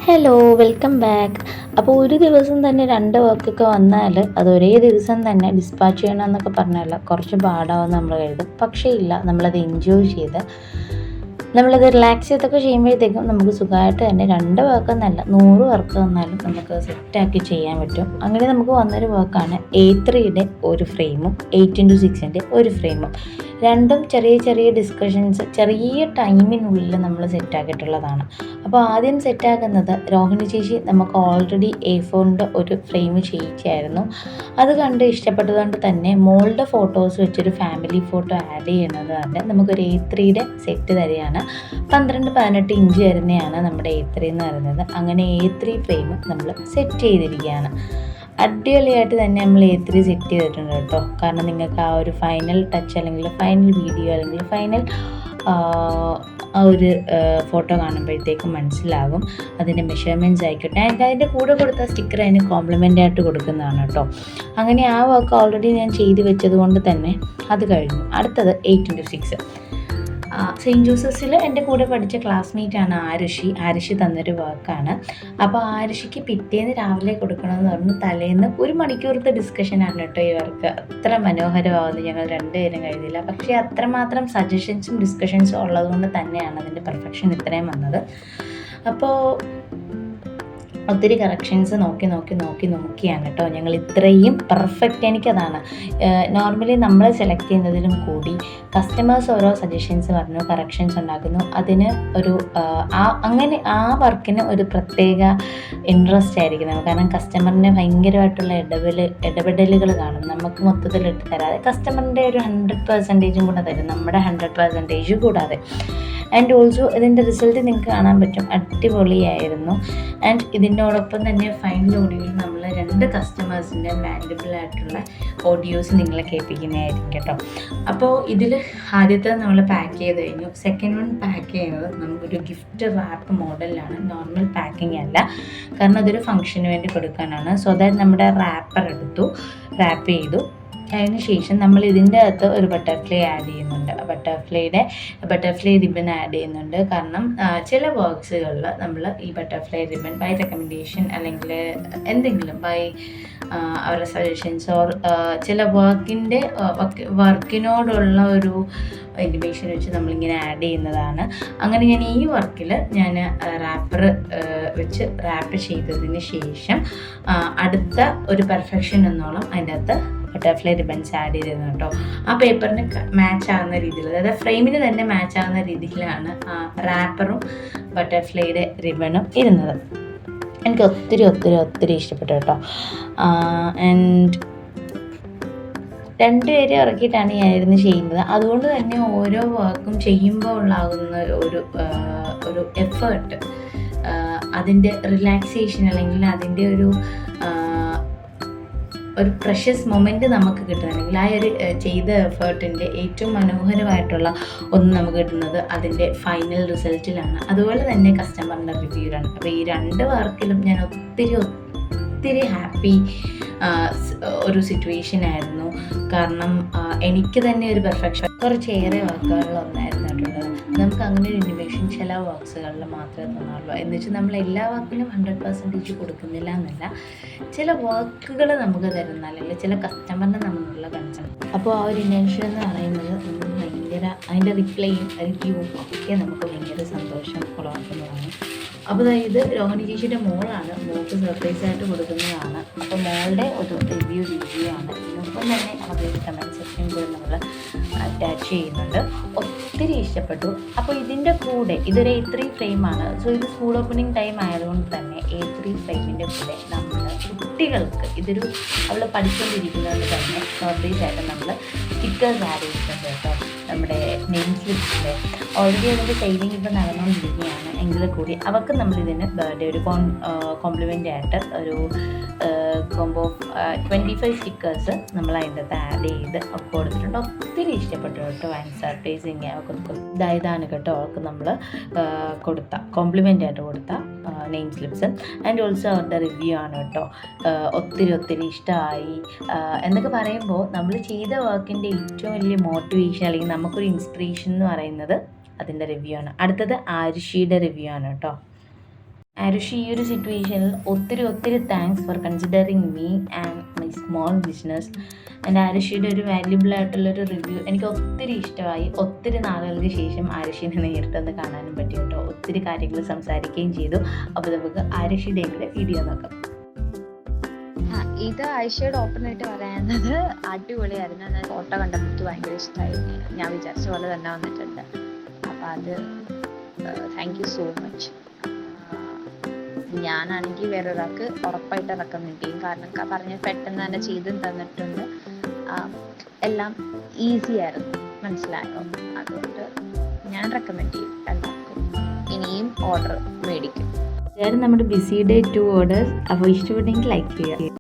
Hello, welcome back. അപ്പോൾ ഒരു ദിവസം തന്നെ 2 വർക്കൊക്കെ വന്നാൽ അത് ഒരേ ദിവസം തന്നെ ഡിസ്പാച്ച് ചെയ്യണമെന്നൊക്കെ പറഞ്ഞാൽ കുറച്ച് പാടാവുമെന്ന് നമ്മൾ കരുതും. പക്ഷേ ഇല്ല, നമ്മളത് എൻജോയ് ചെയ്ത് നമ്മളത് റിലാക്സ് ചെയ്തൊക്കെ ചെയ്യുമ്പോഴത്തേക്കും നമുക്ക് സുഖമായിട്ട് തന്നെ 2 വർക്ക് എന്നല്ല 100 വർക്ക് വന്നാലും നമുക്ക് സെറ്റാക്കി ചെയ്യാൻ പറ്റും. അങ്ങനെ നമുക്ക് വന്നൊരു വർക്കാണ് A3യുടെ ഒരു ഫ്രെയിമും 8x6ൻ്റെ ഒരു ഫ്രെയിമും. രണ്ടും ചെറിയ ചെറിയ ഡിസ്കഷൻസ് ചെറിയ ടൈമിനുള്ളിൽ നമ്മൾ സെറ്റാക്കിയിട്ടുള്ളതാണ്. അപ്പോൾ ആദ്യം സെറ്റാക്കുന്നത് രോഹിണി ചേച്ചി നമുക്ക് ഓൾറെഡി A4ൻ്റെ ഒരു ഫ്രെയിം ചെയ്യിച്ചായിരുന്നു. അത് കണ്ട് ഇഷ്ടപ്പെട്ടതുകൊണ്ട് തന്നെ മോളുടെ ഫോട്ടോസ് വെച്ചൊരു ഫാമിലി ഫോട്ടോ ആഡ് ചെയ്യുന്നത് കൊണ്ട് നമുക്കൊരു A3യുടെ സെറ്റ് തരികയാണ്. 12-18 ഇഞ്ച് വരുന്നതാണ് നമ്മുടെ A3 എന്ന് പറയുന്നത്. അങ്ങനെ A3 ഫ്രെയിം നമ്മൾ സെറ്റ് ചെയ്തിരിക്കുകയാണ്. അടിപൊളിയായിട്ട് തന്നെ നമ്മൾ A3 സെറ്റ് ചെയ്തിട്ടുണ്ട് കേട്ടോ. കാരണം നിങ്ങൾക്ക് ആ ഒരു ഫൈനൽ ടച്ച് അല്ലെങ്കിൽ ഫൈനൽ വീഡിയോ അല്ലെങ്കിൽ ഫൈനൽ ആ ഒരു ഫോട്ടോ കാണുമ്പോഴത്തേക്കും മനസ്സിലാകും അതിൻ്റെ മെഷർമെൻറ്റ്സ് ആയിക്കോട്ടെ. അതിൻ്റെ കൂടെ കൊടുത്ത സ്റ്റിക്കർ അതിന് കോംപ്ലിമെൻ്റ് ആയിട്ട് കൊടുക്കുന്നതാണ് കേട്ടോ. അങ്ങനെ ആ വർക്ക് ഓൾറെഡി ഞാൻ ചെയ്ത് വെച്ചത് കൊണ്ട് തന്നെ അത് കഴിഞ്ഞു. അടുത്തത് 8x6. സെയിൻറ്റ് ജോസഫ്സിൽ എൻ്റെ കൂടെ പഠിച്ച ക്ലാസ്മേറ്റാണ് ആരുഷി തന്നൊരു വർക്കാണ്. അപ്പോൾ ആരുഷിക്ക് പിറ്റേന്ന് രാവിലെ കൊടുക്കണമെന്ന് പറഞ്ഞ് തലേന്ന് 1 മണിക്കൂറത്തെ ഡിസ്കഷനാണ് കേട്ടോ ഈ വർക്ക്. അത്ര മനോഹരമാവുന്നത് ഞങ്ങൾ 2 പേരും കഴിഞ്ഞില്ല. പക്ഷേ അത്രമാത്രം സജഷൻസും ഡിസ്കഷൻസും ഉള്ളതുകൊണ്ട് തന്നെയാണ് അതിൻ്റെ പെർഫെക്ഷൻ ഇത്രയും വന്നത്. അപ്പോൾ ഒത്തിരി കറക്ഷൻസ് നോക്കിയാണ് കേട്ടോ ഞങ്ങൾ ഇത്രയും പെർഫെക്റ്റ്. എനിക്കതാണ് നോർമലി നമ്മൾ സെലക്ട് ചെയ്യുന്നതിലും കൂടി കസ്റ്റമേഴ്സ് ഓരോ സജഷൻസ് പറഞ്ഞു കറക്ഷൻസ് ഉണ്ടാക്കുന്നു. അതിന് ഒരു അങ്ങനെ ആ വർക്കിന് ഒരു പ്രത്യേക ഇൻട്രസ്റ്റ് ആയിരിക്കും. കാരണം കസ്റ്റമറിന് ഭയങ്കരമായിട്ടുള്ള ഇടപെടലുകൾ കാണും. നമുക്ക് മൊത്തത്തിൽ ഇട്ട് തരാതെ കസ്റ്റമറിൻ്റെ ഒരു 100% കൂടെ തരും, നമ്മുടെ 100% കൂടാതെ. ആൻഡ് ഓൾസോ ഇതിൻ്റെ റിസൾട്ട് നിങ്ങൾക്ക് കാണാൻ പറ്റും, അടിപൊളിയായിരുന്നു. ആൻഡ് ഇതിനോടൊപ്പം തന്നെ ഫൈനൽ ഓഡിയോയിൽ നമ്മൾ 2 കസ്റ്റമേഴ്സിൻ്റെ വാല്യുബിൾ ആയിട്ടുള്ള ഓഡിയോസ് നിങ്ങളെ കേൾപ്പിക്കുന്നതായിരിക്കും കേട്ടോ. അപ്പോൾ ഇതിൽ ആദ്യത്തെ നമ്മൾ പാക്ക് ചെയ്ത് കഴിഞ്ഞു. സെക്കൻഡ് വൺ പാക്ക് ചെയ്യുന്നത് നമുക്കൊരു ഗിഫ്റ്റ് റാപ്പ് മോഡലിലാണ്, നോർമൽ പാക്കിംഗ് അല്ല. കാരണം അതൊരു ഫംഗ്ഷന് വേണ്ടി കൊടുക്കാനാണ്. സോ ദാറ്റ് നമ്മുടെ റാപ്പർ എടുത്തു, റാപ്പ് ചെയ്തു. അതിന് ശേഷം നമ്മൾ ഇതിൻ്റെ അകത്ത് ഒരു ബട്ടർഫ്ലൈ ആഡ് ചെയ്യുന്നുണ്ട്. ബട്ടർഫ്ലൈ റിബൺ ആഡ് ചെയ്യുന്നുണ്ട്. കാരണം ചില വർക്ക്സുകളിൽ നമ്മൾ ഈ ബട്ടർഫ്ലൈ റിബൺ ബൈ റെക്കമെൻഡേഷൻ അല്ലെങ്കിൽ എന്തെങ്കിലും ബൈ അവരുടെ സജഷൻസ് ഓർ ചില വർക്കിനോടുള്ള ഒരു ഇൻറ്റിമേഷൻ വെച്ച് നമ്മളിങ്ങനെ ആഡ് ചെയ്യുന്നതാണ്. അങ്ങനെ ഞാൻ ഈ വർക്കിൽ ഞാൻ റാപ്പർ വെച്ച് റാപ്പ് ചെയ്തതിന് ശേഷം അടുത്ത ഒരു പെർഫെക്ഷൻ എന്നോളം അതിൻ്റെ അകത്ത് ബട്ടർഫ്ലൈ റിബൺസ് ആഡ് ചെയ്തിരുന്നു കേട്ടോ. ആ പേപ്പറിന് മാച്ച് ആകുന്ന രീതിയിൽ, അതായത് ഫ്രെയിമിന് തന്നെ മാച്ച് ആകുന്ന രീതിയിലാണ് റാപ്പറും ബട്ടർഫ്ലൈയുടെ റിബണും ഇരുന്നത്. എനിക്ക് ഒത്തിരി ഇഷ്ടപ്പെട്ടു കേട്ടോ. ആൻഡ് 2 പേരെ ഇറക്കിയിട്ടാണ് ഞാനിരുന്ന് ചെയ്യുന്നത്. അതുകൊണ്ട് തന്നെ ഓരോ വർക്കും ചെയ്യുമ്പോൾ ഉണ്ടാകുന്ന ഒരു എഫേർട്ട്, അതിൻ്റെ റിലാക്സേഷൻ അല്ലെങ്കിൽ അതിൻ്റെ ഒരു പ്രഷ്യസ് മൊമെൻറ്റ് നമുക്ക് കിട്ടുന്നുണ്ടെങ്കിൽ ആ ഒരു ചെയ്ത എഫേർട്ടിൻ്റെ ഏറ്റവും മനോഹരമായിട്ടുള്ള ഒന്ന് നമുക്ക് കിട്ടുന്നത് അതിൻ്റെ ഫൈനൽ റിസൾട്ടിലാണ്. അതുപോലെ തന്നെ കസ്റ്റമറിൻ്റെ റിവ്യൂലാണ്. അപ്പോൾ ഈ 2 വർക്കിലും ഞാൻ ഒത്തിരി ഹാപ്പി ഒരു സിറ്റുവേഷൻ ആയിരുന്നു. കാരണം എനിക്ക് തന്നെ ഒരു പെർഫെക്ഷൻ കുറച്ചേറെ വർക്കുകളിലൊന്നായിരുന്നു കേട്ടുള്ളത്. നമുക്ക് അങ്ങനെ ഒരു ഇൻഡിവിഷ്വൽ ചില വർക്ക്സുകളിൽ മാത്രമേ തോന്നാറുള്ളൂ. എന്ന് വെച്ചാൽ നമ്മൾ എല്ലാ വർക്കിനും 100% കൊടുക്കുന്നില്ല എന്നല്ല, ചില വർക്കുകൾ നമുക്ക് തരുന്ന അല്ലെങ്കിൽ ചില കസ്റ്റമറിന് നമ്മളുള്ള കൺസേൺ. അപ്പോൾ ആ ഒരു ഇൻറ്റൻഷൻ എന്ന് പറയുന്നത് നമുക്ക് ഭയങ്കര അതിൻ്റെ റിപ്ലൈയും റിവ്യൂവും ഒക്കെ നമുക്ക് ഭയങ്കര സന്തോഷം ഉളവാക്കുന്നതാണ്. അപ്പോൾ ഇത് രോഹിണി ചേച്ചിയുടെ മോളാണ്, മോൾക്ക് സർപ്രൈസായിട്ട് കൊടുക്കുന്നതാണ്. അപ്പോൾ മോളുടെ ഒരു റിവ്യൂ ആണ്. ഇതിനൊപ്പം തന്നെ അവരുടെ കമൻറ്റ് സെക്ഷൻ കൂടെ നമ്മൾ അറ്റാച്ച് ചെയ്യുന്നുണ്ട്. ഒത്തിരി ഇഷ്ടപ്പെട്ടു. അപ്പോൾ ഇതിൻ്റെ കൂടെ ഇതൊരു A3 ഫ്രെയിമാണ്. സോ ഇത് സ്കൂൾ ഓപ്പണിംഗ് ടൈം ആയതുകൊണ്ട് തന്നെ A3 ഫ്രെയിമിൻ്റെ കൂടെ നമ്മൾ കുട്ടികൾക്ക് അവൾ പഠിച്ചുകൊണ്ടിരിക്കുന്നതുകൊണ്ട് തന്നെ സർപ്രൈസായിട്ട് നമ്മൾ സ്റ്റിക്കേഴ്സ് ആഡ് ചെയ്തിട്ടുണ്ട് കേട്ടോ. നമ്മുടെ നെയിം സ്ലിപ്സിൻ്റെ ഓൾറെഡി അതിൻ്റെ സെയിലിംഗ് ഇപ്പോൾ നടന്നുകൊണ്ടിരിക്കുകയാണ്. എങ്കിൽ കൂടി അവർക്ക് നമ്മളിതിന് ബർത്ത്ഡേ ഒരു കോംപ്ലിമെൻ്റ് ആയിട്ട് ഒരു കോംബോ 25 സ്റ്റിക്കേഴ്സ് നമ്മൾ അതിൻ്റെ അകത്ത് ആഡ് ചെയ്ത് ഒക്കെ കൊടുത്തിട്ടുണ്ട്. ഒത്തിരി ഇഷ്ടപ്പെട്ടു കേട്ടോ. ആൻഡ് സർപ്രൈസിങ് ഇതാണ് കേട്ടോ അവർക്ക് നമ്മൾ കോംപ്ലിമെൻ്റ് ആയിട്ട് കൊടുത്ത നെയിം സ്ലിപ്സ്. ആൻഡ് ഓൾസോ അവരുടെ റിവ്യൂ ആണ് കേട്ടോ. ഒത്തിരി ഇഷ്ടമായി എന്നൊക്കെ പറയുമ്പോൾ നമ്മൾ ചെയ്ത വർക്കിൻ്റെ ഏറ്റവും വലിയ മോട്ടിവേഷൻ അല്ലെങ്കിൽ നമുക്കൊരു ഇൻസ്പിറേഷൻ എന്ന് പറയുന്നത് അതിൻ്റെ റിവ്യൂ ആണ്. അടുത്തത് ആരുഷിയുടെ റിവ്യൂ ആണ് കേട്ടോ. ആരുഷി ഈ ഒരു സിറ്റുവേഷനിൽ ഒത്തിരി thanks for considering me and my small business. എൻ്റെ ആരുഷിയുടെ ഒരു വാല്യുബിൾ ആയിട്ടുള്ളൊരു റിവ്യൂ എനിക്ക് ഒത്തിരി ഇഷ്ടമായി. ഒത്തിരി നാളുകൾക്ക് ശേഷം ആരുഷിനെ നേരിട്ടൊന്ന് കാണാനും പറ്റി കേട്ടോ. ഒത്തിരി കാര്യങ്ങൾ സംസാരിക്കുകയും ചെയ്തു. അപ്പോൾ നമുക്ക് ആരുഷിയുടെ കൂടെ വീഡിയോ നോക്കാം. ഇത് ആയിഷയുടെ ഓപ്പണായിട്ട് പറയുന്നത് അടിപൊളിയായിരുന്നു. ഞാൻ ഫോട്ടോ കണ്ടപ്പോൾ എനിക്ക് ഭയങ്കര ഇഷ്ടമായി. ഞാൻ വിചാരിച്ച പോലെ തന്നെ വന്നിട്ടുണ്ട്. അപ്പോൾ അത് താങ്ക് യു സോ മച്ച്. ഞാനാണെങ്കിൽ വേറൊരാൾക്ക് ഉറപ്പായിട്ട് റെക്കമെൻഡ് ചെയ്യും. കാരണം പറഞ്ഞ പെട്ടെന്ന് തന്നെ ചെയ്ത് തന്നിട്ടുണ്ട്. എല്ലാം ഈസി ആയിരുന്നു, മനസ്സിലായോ? അതുകൊണ്ട് ഞാൻ റെക്കമെൻഡ് ചെയ്യും എല്ലാവർക്കും. ഇനിയും ഓർഡർ മേടിക്കും. നമ്മുടെ ബിസി ഡേ 2 ഓർഡേഴ്സ്. അപ്പോൾ ഇഷ്ടപ്പെട്ടെങ്കിൽ ലൈക്ക് ചെയ്യുക.